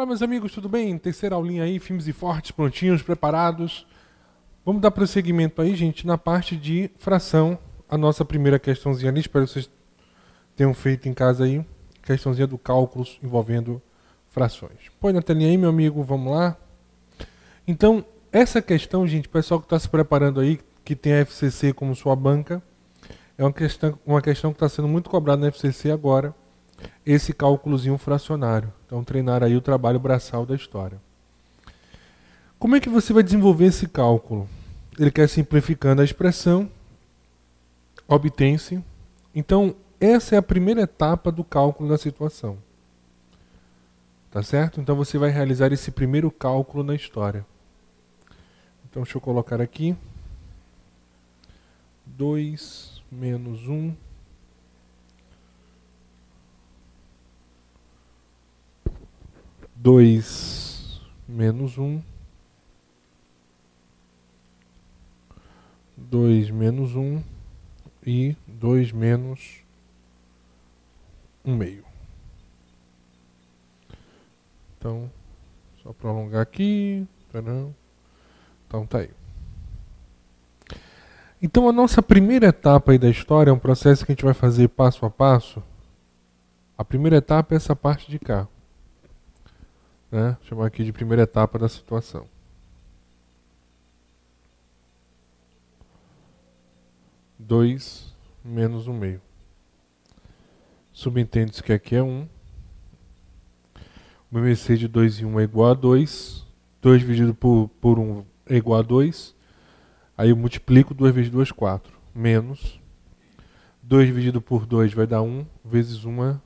Meus amigos, tudo bem? Terceira aulinha aí, firmes e fortes, prontinhos, preparados. Vamos dar prosseguimento aí, gente, na parte de fração. A nossa primeira questãozinha ali, espero que vocês tenham feito em casa aí. Questãozinha do cálculos envolvendo frações. Põe na telinha aí, meu amigo, vamos lá. Então, essa questão, gente, pessoal que está se preparando aí, que tem a FCC como sua banca, é uma questão que está sendo muito cobrada na FCC agora, esse cálculozinho fracionário. Então, treinar aí o trabalho braçal da história. Como é que você vai desenvolver esse cálculo? Ele quer simplificando a expressão, obtém-se. Então, essa é a primeira etapa do cálculo da situação. Tá certo? Então, você vai realizar esse primeiro cálculo na história. Então, deixa eu colocar aqui. 2 menos 1. 2 menos 1. 2 menos 1 e 2 menos 1 meio. Então, só prolongar aqui. Então tá aí. Então a nossa primeira etapa aí da história é um processo que a gente vai fazer passo a passo. A primeira etapa é essa parte de cá. Né? Vou chamar aqui de primeira etapa da situação. Dois menos 1 meio. Subentende-se que aqui é 1. O MMC de 2 e 1 é igual a 2. 2 dividido por 1 é igual a 2. Aí eu multiplico 2 vezes 2, 4. Menos 2 dividido por 2 vai dar 1. Vezes 1 é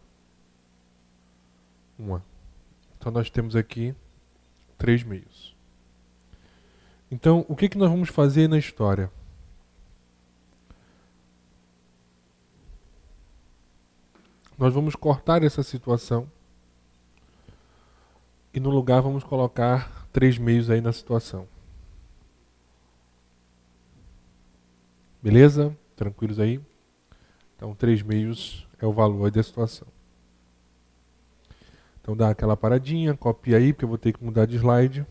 1. Então nós temos aqui 3 meios. Então o que nós vamos fazer na história? Nós vamos cortar essa situação. E no lugar vamos colocar 3 meios aí na situação. Beleza? Tranquilos aí? Então 3 meios é o valor aí da situação. Então dá aquela paradinha, copia aí, porque eu vou ter que mudar de slide.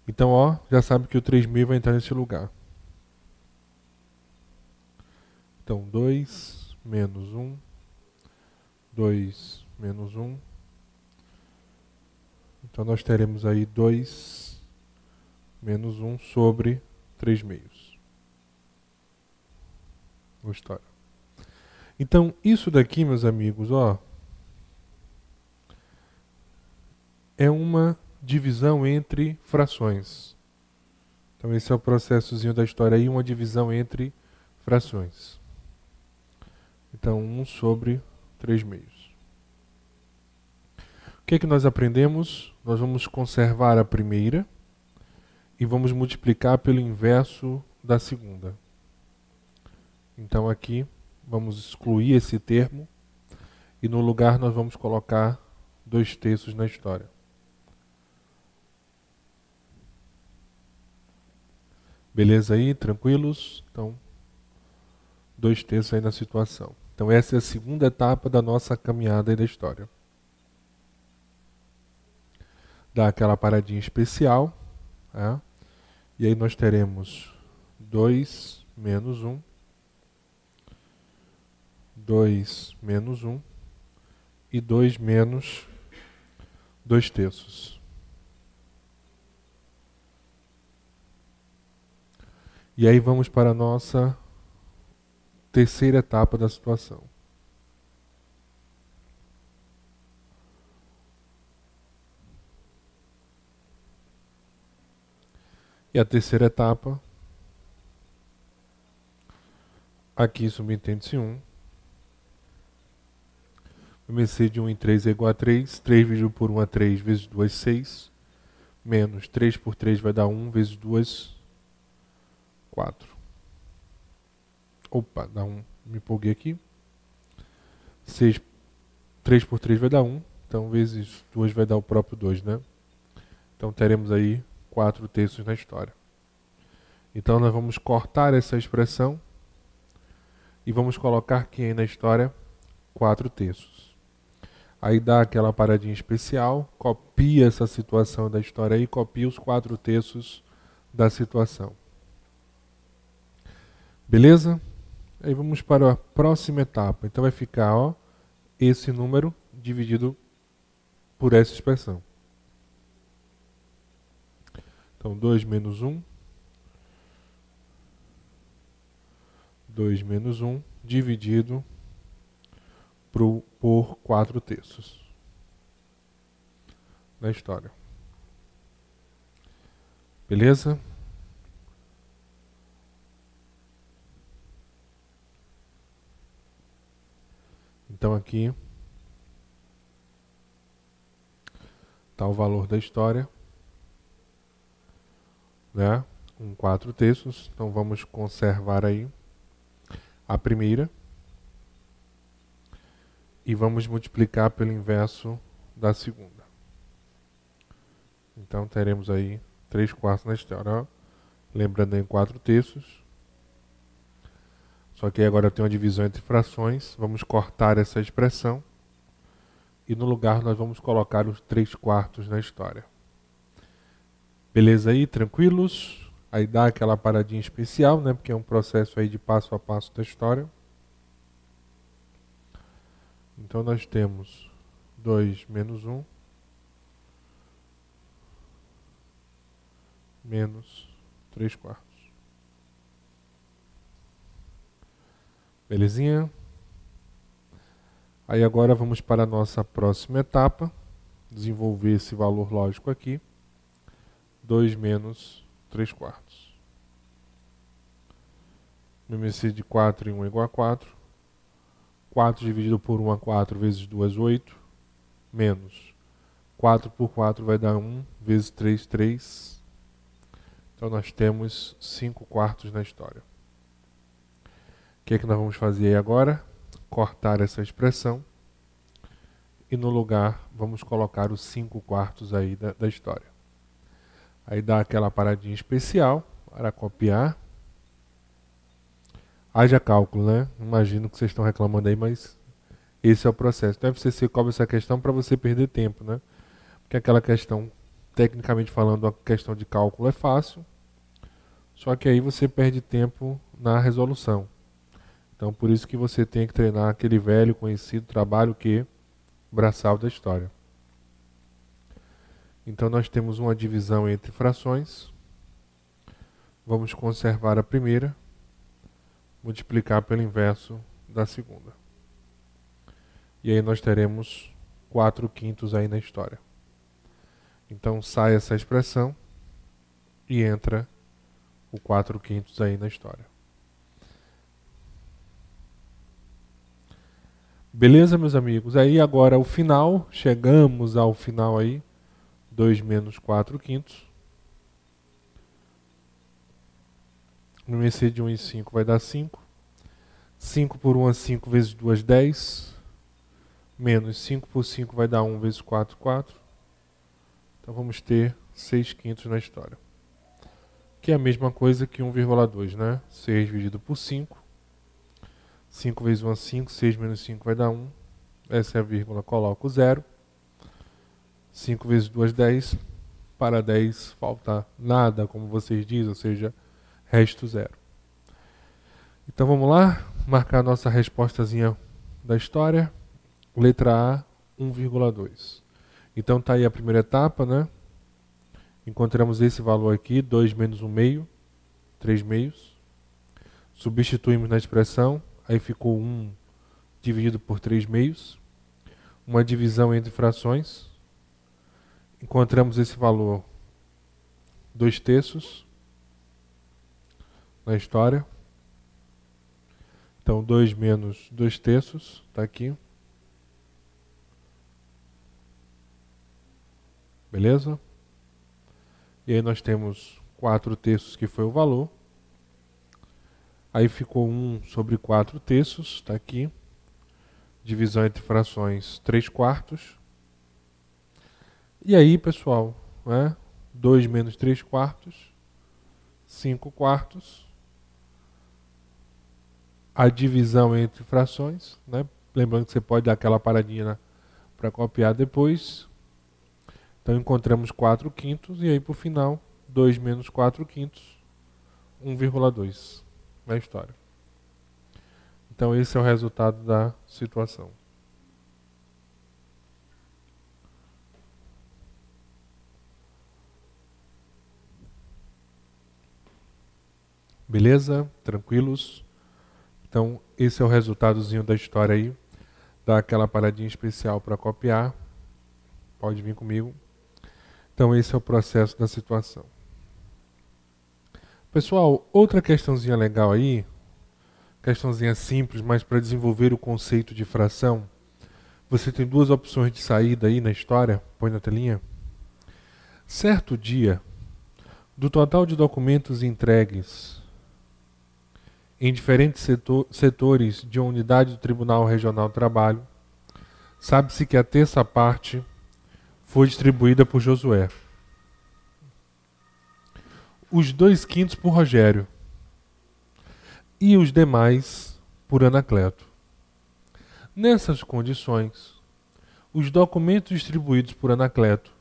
Então, ó, já sabe que o 3 meio vai entrar nesse lugar. Então 2 menos 1. 2 menos 1. Então nós teremos aí 2 menos 1 sobre 3 meios. História. Então isso daqui, meus amigos, ó, é uma divisão entre frações. Então esse é o processozinho da história aí, uma divisão entre frações. Então 1 sobre 3 meios. O que é que nós aprendemos? Nós vamos conservar a primeira e vamos multiplicar pelo inverso da segunda. Então aqui vamos excluir esse termo e no lugar nós vamos colocar 2/3 na história. Beleza aí? Tranquilos? Então, 2/3 aí na situação. Então essa é a segunda etapa da nossa caminhada aí da história. Dá aquela paradinha especial. Tá? E aí nós teremos 2 menos 1. 2 menos 1 e 2 menos 2/3. E aí vamos para a nossa terceira etapa da situação. E a terceira etapa, aqui subentende-se 1. O MMC de 1 em 3 é igual a 3. 3 dividido por 1 é 3, vezes 2, 6. Menos 3 por 3 vai dar 1, vezes 2, 4. Opa, dá 1. Me empolguei aqui. 3 por 3 vai dar 1. Então, vezes 2 vai dar o próprio 2, né? Então, teremos aí 4/3 na história. Então, nós vamos cortar essa expressão e vamos colocar aqui aí na história 4/3. Aí dá aquela paradinha especial, copia essa situação da história aí, copia os 4/3 da situação. Beleza? Aí vamos para a próxima etapa. Então vai ficar, ó, esse número dividido por essa expressão. Então 2 menos 1. 2 menos 1 dividido por 4/3 na história. Beleza? Então aqui está o valor da história, né? 4/3. Então vamos conservar aí a primeira e vamos multiplicar pelo inverso da segunda. Então teremos aí 3/4 na história, ó. Lembrando em 4/3. Só que agora tem uma divisão entre frações. Vamos cortar essa expressão e no lugar nós vamos colocar os 3/4 na história. Beleza aí? Tranquilos? Aí dá aquela paradinha especial, né? Porque é um processo aí de passo a passo da história. Então nós temos 2 menos 1 menos 3/4. Belezinha? Aí agora vamos para a nossa próxima etapa. Desenvolver esse valor lógico aqui. 2 menos 3/4. Numeração de 4 e 1 é igual a 4. 4 dividido por 1 a 4 vezes 2, 8. Menos 4 por 4 vai dar 1 vezes 3, 3. Então nós temos 5/4 na história. O que é que nós vamos fazer aí agora? Cortar essa expressão. E no lugar vamos colocar os 5/4 aí da história. Aí dá aquela paradinha especial para copiar. Haja cálculo, né? Imagino que vocês estão reclamando aí, mas esse é o processo. Não é você cobra essa questão para você perder tempo, né? Porque aquela questão, tecnicamente falando, a questão de cálculo é fácil. Só que aí você perde tempo na resolução. Então por isso que você tem que treinar aquele velho conhecido trabalho que braçal da história. Então nós temos uma divisão entre frações. Vamos conservar a primeira, multiplicar pelo inverso da segunda. E aí nós teremos 4/5 aí na história. Então sai essa expressão e entra o 4/5 aí na história. Beleza, meus amigos? Aí agora o final, chegamos ao final aí, 2 menos 4/5. Numeração de 1 e 5 vai dar 5. 5 por 1 é 5 vezes 2, 10. Menos 5 por 5 vai dar 1 vezes 4, 4. Então vamos ter 6/5 na história. Que é a mesma coisa que 1,2, né? 6 dividido por 5. 5 vezes 1 é 5, 6 menos 5 vai dar 1. Essa é a vírgula, coloco 0. 5 vezes 2, 10. Para 10 falta nada, como vocês dizem, ou seja, resto 0. Então vamos lá, marcar a nossa respostazinha da história. Letra A, 1,2. Então tá aí a primeira etapa, né? Encontramos esse valor aqui, 2 menos 1 meio, 3 meios. Substituímos na expressão, aí ficou 1 dividido por 3 meios. Uma divisão entre frações. Encontramos esse valor, 2/3 na história. Então 2 menos 2/3, está aqui. Beleza? E aí nós temos 4/3 que foi o valor. Aí ficou 1 sobre 4/3, está aqui. Divisão entre frações, 3/4. E aí, pessoal, né? 2 menos 3/4, 5/4. A divisão entre frações, né? Lembrando que você pode dar aquela paradinha para copiar depois. Então encontramos 4 quintos e aí por final 2 menos 4 quintos, 1,2 na história. Então esse é o resultado da situação. Beleza? Tranquilos? Então esse é o resultadozinho da história aí. Dá aquela paradinha especial para copiar. Pode vir comigo. Então esse é o processo da situação. Pessoal, outra questãozinha legal aí, questãozinha simples, mas para desenvolver o conceito de fração, você tem duas opções de saída aí na história, põe na telinha. Certo dia, do total de documentos entregues em diferentes setores de uma unidade do Tribunal Regional do Trabalho, sabe-se que a terça parte foi distribuída por Josué, os 2 quintos por Rogério e os demais por Anacleto. Nessas condições, os documentos distribuídos por Anacleto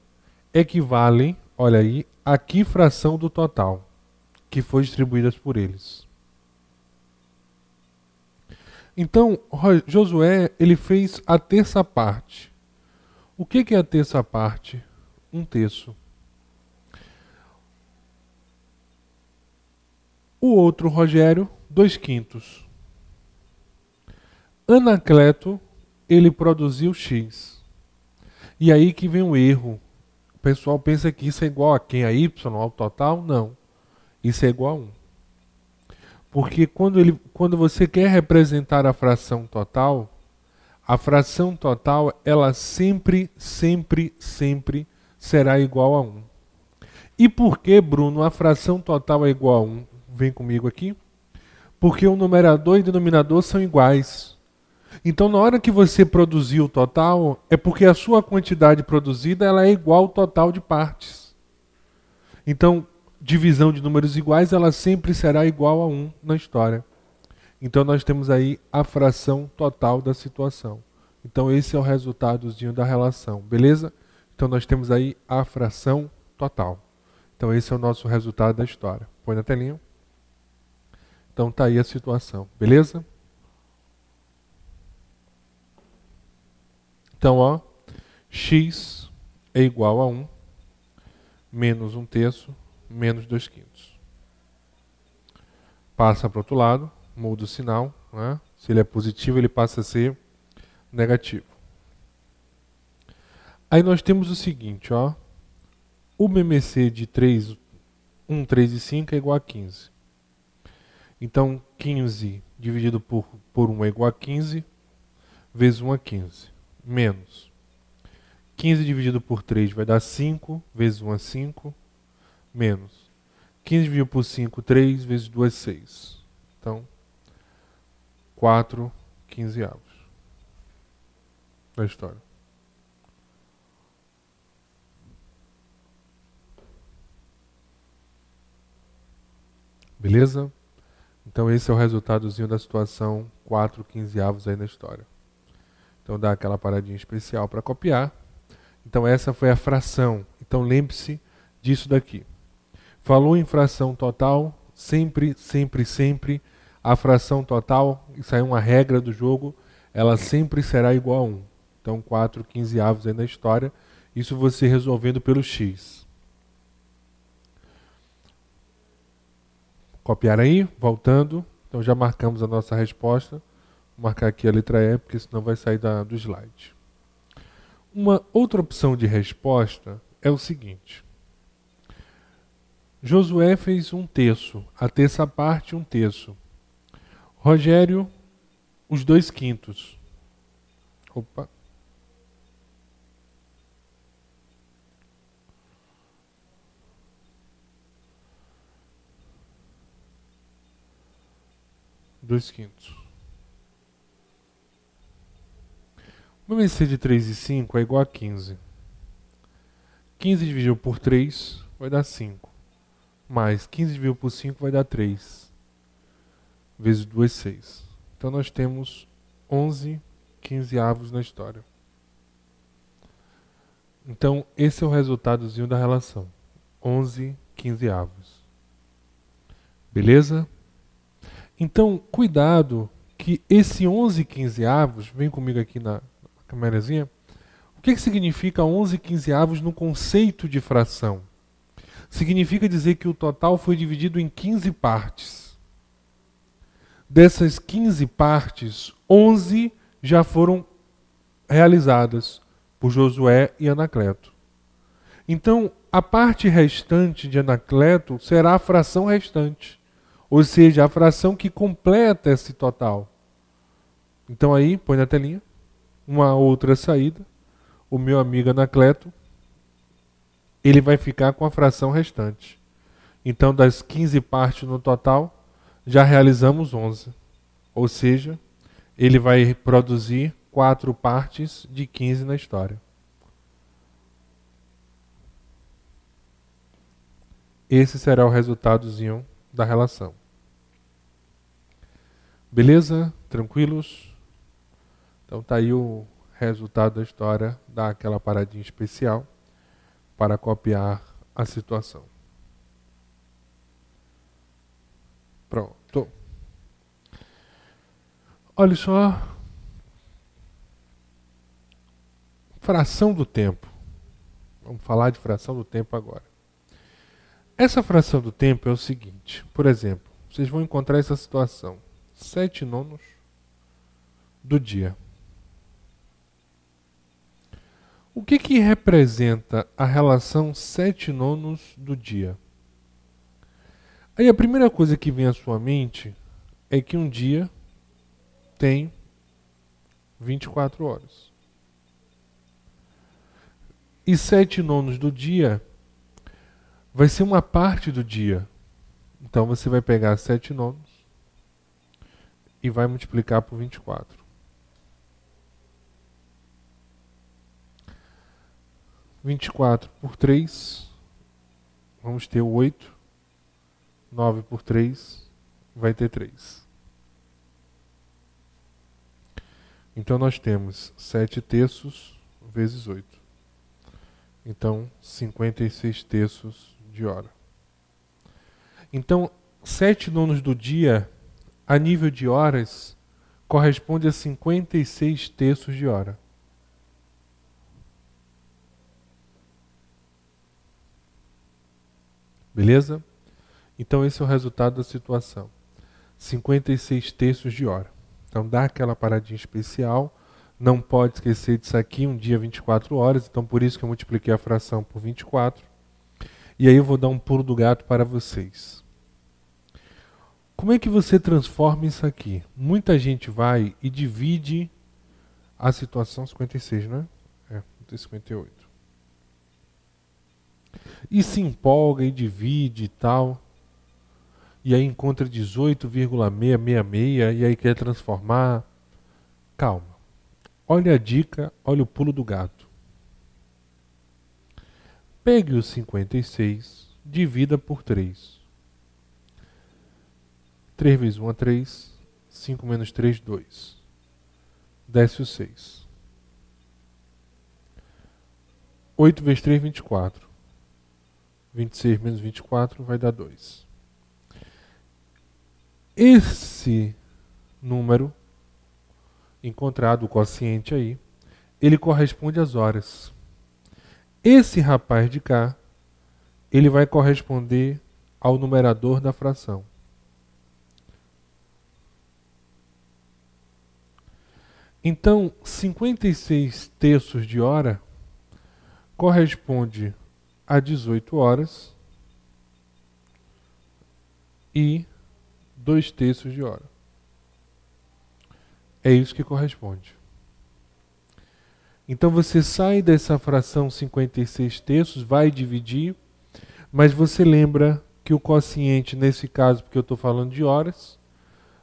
equivalem, olha aí, a que fração do total que foi distribuída por eles? Então, Josué, ele fez a terça parte. O que é a terça parte? 1/3. O outro, Rogério, 2 quintos. Anacleto, ele produziu X. E aí que vem o erro. O pessoal pensa que isso é igual a quem? A Y, ao total? Não. Isso é igual a 1. Porque quando você quer representar a fração total, ela sempre será igual a 1. E por que, Bruno, a fração total é igual a 1? Vem comigo aqui. Porque o numerador e o denominador são iguais. Então, na hora que você produzir o total, é porque a sua quantidade produzida ela é igual ao total de partes. Então, divisão de números iguais, ela sempre será igual a 1 na história. Então, nós temos aí a fração total da situação. Então, esse é o resultadozinho da relação, beleza? Então, nós temos aí a fração total. Então, esse é o nosso resultado da história. Põe na telinha. Então, tá aí a situação, beleza? Então, ó, x é igual a 1 menos 1/3 menos 2 quintos. Passa para o outro lado, muda o sinal, né? Se ele é positivo, ele passa a ser negativo. Aí nós temos o seguinte, ó. O MMC de 3, 1, 3 e 5 é igual a 15. Então, 15 dividido por 1 é igual a 15, vezes 1 é 15. Menos 15 dividido por 3 vai dar 5, vezes 1 é 5, menos 15 dividido por 5, 3, vezes 2 é 6. Então, 4 quinzeavos da história. Beleza? Então esse é o resultadozinho da situação 4 quinzeavos aí na história. Então dá aquela paradinha especial para copiar. Então essa foi a fração. Então lembre-se disso daqui. Falou em fração total, sempre a fração total, isso aí é uma regra do jogo, ela sempre será igual a 1. Então 4 quinzeavos aí na história. Isso você resolvendo pelo x. Copiar aí, voltando. Então já marcamos a nossa resposta. Vou marcar aqui a letra E, porque senão vai sair do slide. Uma outra opção de resposta é o seguinte. Josué fez 1/3, a terça parte 1/3. Rogério, os 2 quintos. Opa. Dois quintos. O MMC de 3 e 5 é igual a 15. 15 dividido por 3 vai dar 5. Mais 15 dividido por 5 vai dar 3. Vezes 2, 6. Então nós temos 11 quinzeavos na história. Então, esse é o resultadozinho da relação. 11 quinzeavos. Beleza? Então, cuidado que esse 11 quinzeavos, vem comigo aqui na câmerazinha, o que significa 11 quinzeavos no conceito de fração? Significa dizer que o total foi dividido em 15 partes. Dessas 15 partes, 11 já foram realizadas por Josué e Anacleto. Então, a parte restante de Anacleto será a fração restante, ou seja, a fração que completa esse total. Então aí, põe na telinha, uma outra saída, o meu amigo Anacleto, ele vai ficar com a fração restante. Então, das 15 partes no total, já realizamos 11. Ou seja, ele vai produzir 4 partes de 15 na história. Esse será o resultadozinho da relação. Beleza? Tranquilos? Então tá aí o resultado da história, dá aquela paradinha especial para copiar a situação. Pronto. Olha só. Fração do tempo. Vamos falar de fração do tempo agora. Essa fração do tempo é o seguinte. Por exemplo, vocês vão encontrar essa situação. 7/9 do dia. O que representa a relação 7/9 do dia? Aí a primeira coisa que vem à sua mente é que um dia tem 24 horas. E 7/9 do dia vai ser uma parte do dia. Então você vai pegar 7/9 e vai multiplicar por 24. 24 por 3, vamos ter o 8. 9 por 3, vai ter 3. Então nós temos 7 terços vezes 8. Então, 56 terços de hora. Então, 7/9 do dia, a nível de horas, corresponde a 56 terços de hora. Beleza? Então, esse é o resultado da situação. 56 terços de hora. Então, dá aquela paradinha especial. Não pode esquecer disso aqui, um dia 24 horas. Então, por isso que eu multipliquei a fração por 24. E aí eu vou dar um pulo do gato para vocês. Como é que você transforma isso aqui? Muita gente vai e divide a situação 56, né? Tem 58. E se empolga e divide e tal. E aí encontra 18,666 e aí quer transformar. Calma. Olha a dica, olha o pulo do gato. Pegue o 56, divida por 3. 3 vezes 1 é 3, 5 menos 3, 2. Desce o 6. 8 vezes 3, 24. 26 menos 24 vai dar 2. Esse número, encontrado o quociente aí, ele corresponde às horas. Esse rapaz de cá, ele vai corresponder ao numerador da fração. Então, 56 terços de hora corresponde a 18 horas e 2 terços de hora. É isso que corresponde. Então você sai dessa fração 56 terços, vai dividir, mas você lembra que o quociente, nesse caso, porque eu estou falando de horas,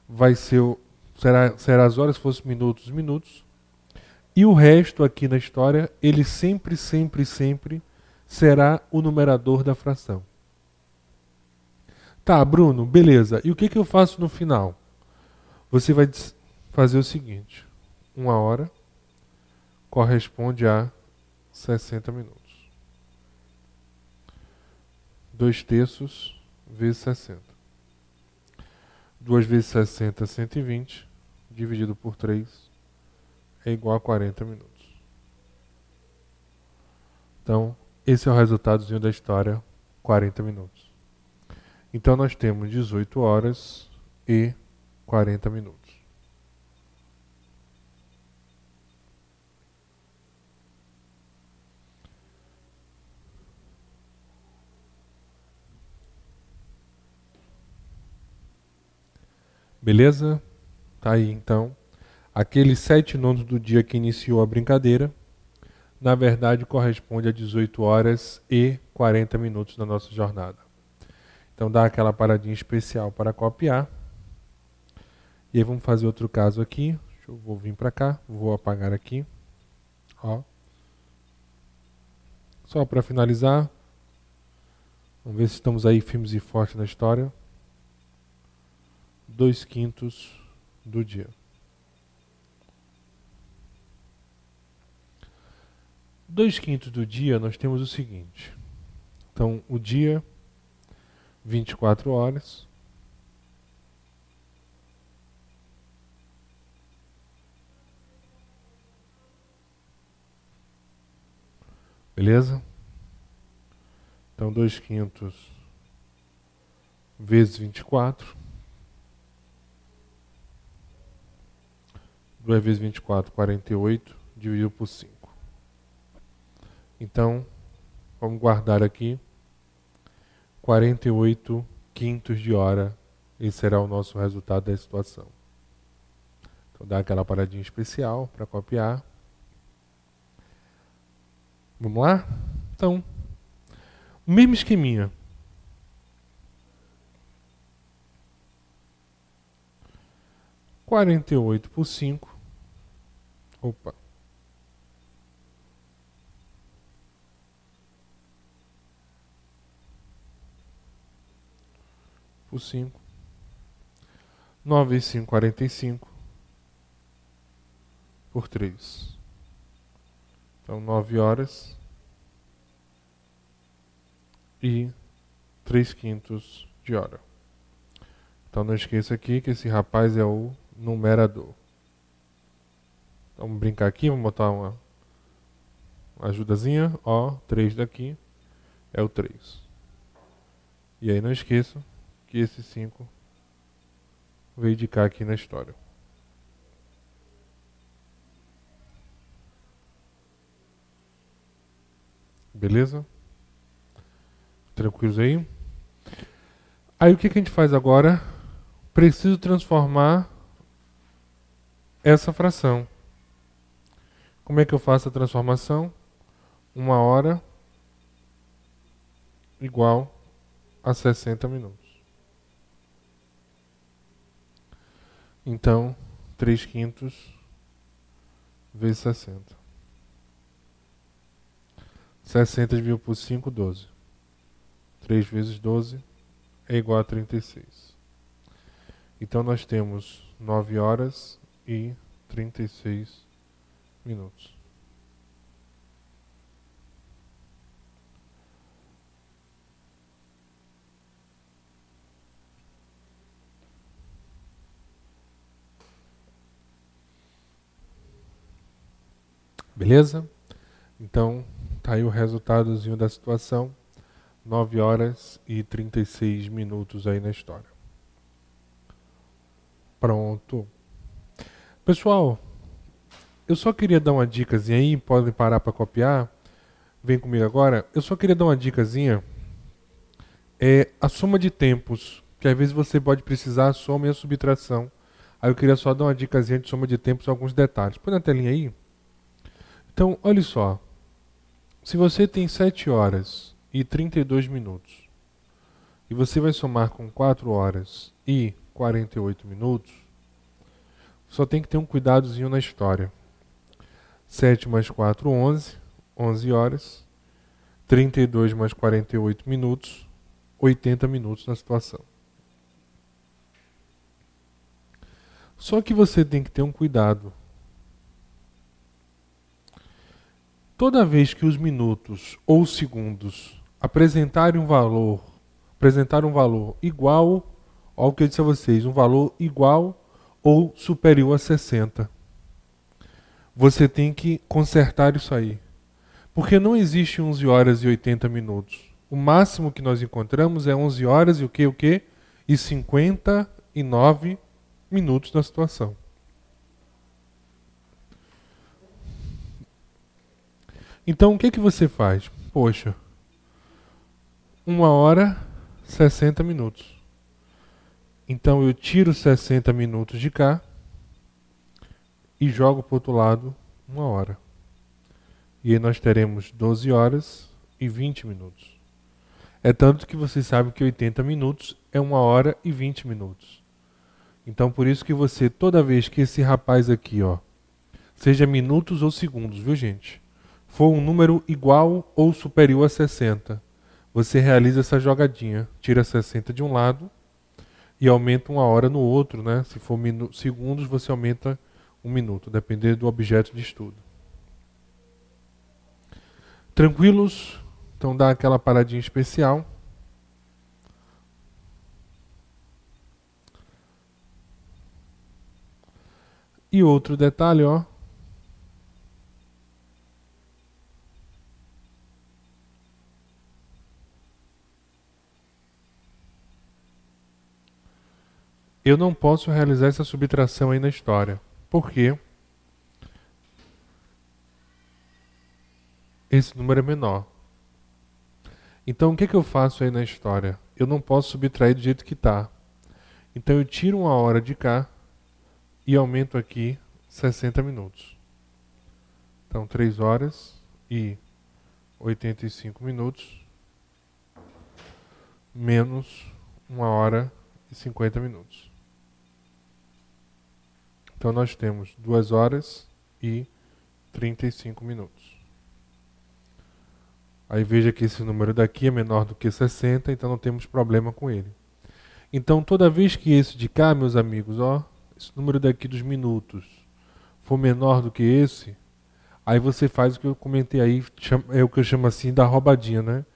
vai ser será as horas, se fosse minutos, minutos. E o resto aqui na história, ele sempre será o numerador da fração. Tá, Bruno, beleza. E o que eu faço no final? Você vai fazer o seguinte. 1 hora corresponde a 60 minutos. 2/3 vezes 60. 2 vezes 60, 120, dividido por 3, é igual a 40 minutos. Então, esse é o resultadozinho da história, 40 minutos. Então, nós temos 18 horas e 40 minutos. Beleza? Tá aí, então. Aqueles 7 nonos do dia que iniciou a brincadeira, na verdade, corresponde a 18 horas e 40 minutos da nossa jornada. Então, dá aquela paradinha especial para copiar. E aí, vamos fazer outro caso aqui. Vou vir para cá, vou apagar aqui. Ó. Só para finalizar. Vamos ver se estamos aí firmes e fortes na história. 2/5 do dia. 2/5 do dia, nós temos o seguinte. Então, o dia, 24 horas. Beleza? Então, 2/5 vezes 24. 2 vezes 24, 48, dividido por 5. Então, vamos guardar aqui 48 quintos de hora. Esse será o nosso resultado da situação. Então, dá aquela paradinha especial para copiar. Vamos lá? Então, o mesmo esqueminha. Quarenta e oito por 5. Opa. Por 5. 9 vezes 5, 45. Por 3. Então, 9 horas e 3/5 de hora. Então, não esqueça aqui que esse rapaz é o numerador. Então, vamos brincar aqui, vamos botar uma ajudazinha. Ó, 3 daqui é o 3. E aí, não esqueça que esse 5 veio de cá aqui na história. Beleza? Tranquilos aí? Aí o que a gente faz agora? Preciso transformar essa fração. Como é que eu faço a transformação? 1 hora igual a 60 minutos. Então, 3/5 vezes 60. 60 dividido por 5, 12. 3 vezes 12 é igual a 36. Então, nós temos 9 horas e 36 minutos. Beleza? Então, tá aí o resultadozinho da situação. 9 horas e 36 minutos aí na história. Pronto. Pessoal, eu só queria dar uma dicasinha aí, podem parar para copiar. Vem comigo agora. Eu só queria dar uma dicasinha. É a soma de tempos, que às vezes você pode precisar a soma e a subtração. Aí eu queria só dar uma dicasinha de soma de tempos, alguns detalhes. Põe na telinha aí. Então, olha só. Se você tem 7 horas e 32 minutos, e você vai somar com 4 horas e 48 minutos, só tem que ter um cuidadozinho na história. 7 mais 4, 11. 11 horas. 32 mais 48 minutos. 80 minutos na situação. Só que você tem que ter um cuidado. toda vez que os minutos ou segundos apresentarem um valor igual ao que eu disse a vocês, um valor igual ou superior a 60, você tem que consertar isso aí. Porque não existe 11 horas e 80 minutos. O máximo que nós encontramos é 11 horas e o quê? E 59 minutos na situação. Então o que você faz? Poxa, 1 hora, 60 minutos. Então eu tiro 60 minutos de cá e jogo para o outro lado 1 hora. E aí nós teremos 12 horas e 20 minutos. É tanto que vocês sabem que 80 minutos é 1 hora e 20 minutos. Então por isso que você, toda vez que esse rapaz aqui, ó, seja minutos ou segundos, viu gente? For um número igual ou superior a 60, você realiza essa jogadinha. Tira 60 de um lado e aumenta 1 hora no outro, né? Se for segundos, você aumenta 1 minuto, dependendo do objeto de estudo. Tranquilos? Então dá aquela paradinha especial. E outro detalhe, ó. Eu não posso realizar essa subtração aí na história. Por quê? Esse número é menor. Então o que eu faço aí na história? Eu não posso subtrair do jeito que está. Então eu tiro 1 hora de cá e aumento aqui 60 minutos. Então 3 horas e 85 minutos menos 1 hora e 50 minutos. Então nós temos 2 horas e 35 minutos. Aí veja que esse número daqui é menor do que 60, então não temos problema com ele. Então toda vez que esse de cá, meus amigos, ó, esse número daqui dos minutos for menor do que esse, aí você faz o que eu comentei aí, é o que eu chamo assim da roubadinha, né?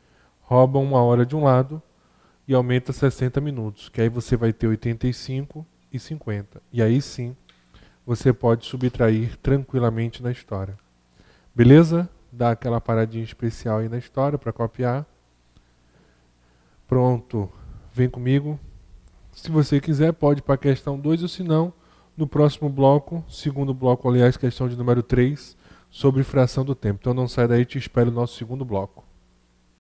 Rouba 1 hora de um lado e aumenta 60 minutos, que aí você vai ter 85 e 50. E aí sim, você pode subtrair tranquilamente na história. Beleza? Dá aquela paradinha especial aí na história para copiar. Pronto. Vem comigo. Se você quiser, pode ir para a questão 2, ou se não, no próximo bloco, segundo bloco, aliás, questão de número 3, sobre fração do tempo. Então não sai daí, te espero no nosso segundo bloco.